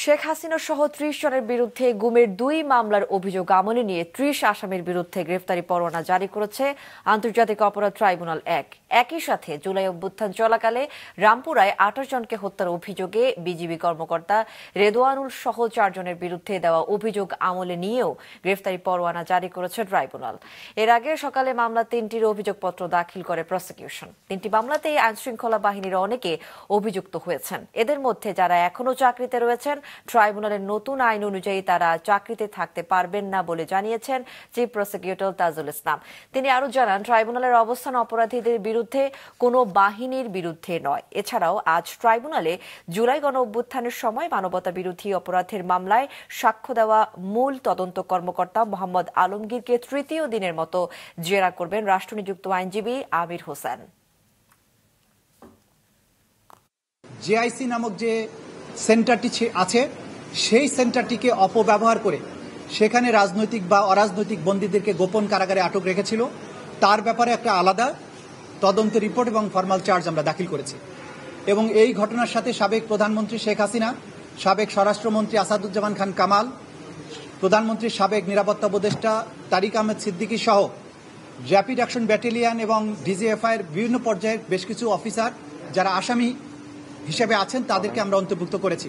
শেখ হাসিনা সহ ৩০ জনের বিরুদ্ধে গুমের ২ মামলার অভিযোগ আমলে নিয়ে ৩০ আসামির বিরুদ্ধে গ্রেফতারি পরোয়ানা জারি করেছে আন্তর্জাতিক অপরাধ ট্রাইব্যুনাল ১। একই সাথে জুলাই অভ্যুত্থান চলাকালে রামপুরায় ২৮ জনকে হত্যার অভিযোগে বিজিবি কর্মকর্তা রেদোয়ানুল সহ ৪ জনের বিরুদ্ধে দেওয়া অভিযোগ আমলে নিয়েও গ্রেফতারি পরোয়ানা জারি করেছে ট্রাইব্যুনাল। এর আগে সকালে মামলা ৩টির অভিযোগপত্র দাখিল করে প্রসিকিউশন। ৩টি মামলাতেই আইনশৃঙ্খলা বাহিনীর অনেকে অভিযুক্ত হয়েছেন। এদের মধ্যে যারা এখনো চাকরিতে রয়েছেন, ট্রাইব্যুনালের নতুন আইন অনুযায়ী তারা চাকরিতে থাকতে পারবেন না বলে জানিয়েছেন চিফ প্রসিকিউটর তাজুল ইসলাম। তিনি আরো জানান, ট্রাইব্যুনালের অবস্থান অপরাধীদের বিরুদ্ধে কোনো বাহিনীর বিরুদ্ধে নয়। এছাড়াও আজ ট্রাইব্যুনালে জুলাই গণ অভ্যুত্থানের সময় মানবতা বিরোধী অপরাধের মামলায় সাক্ষ্য দেওয়া মূল তদন্ত কর্মকর্তা মোহাম্মদ আলমগীরকে তৃতীয় দিনের মতো জেরা করবেন রাষ্ট্রনিযুক্ত আইনজীবী আমির হোসেন। জেআইসি নামক যে সেন্টারটি আছে, সেই সেন্টারটিকে অপব্যবহার করে সেখানে রাজনৈতিক বা অরাজনৈতিক বন্দীদেরকে গোপন কারাগারে আটক রেখেছিল। তার ব্যাপারে একটা আলাদা তদন্ত রিপোর্ট এবং ফরমাল চার্জ আমরা দাখিল করেছি। এবং এই ঘটনার সাথে সাবেক প্রধানমন্ত্রী শেখ হাসিনা, সাবেক স্বরাষ্ট্রমন্ত্রী আসাদুজ্জামান খান কামাল, প্রধানমন্ত্রীর সাবেক নিরাপত্তা উপদেষ্টা তারিক আহমেদ সিদ্দিকী সহ র্যাপিড অ্যাকশন ব্যাটালিয়ন এবং ডিজিএফআই এর বিভিন্ন পর্যায়ের বেশ কিছু অফিসার যারা আসামি হিসেবে আছেন, তাদেরকে আমরা অন্তর্ভুক্ত করেছি।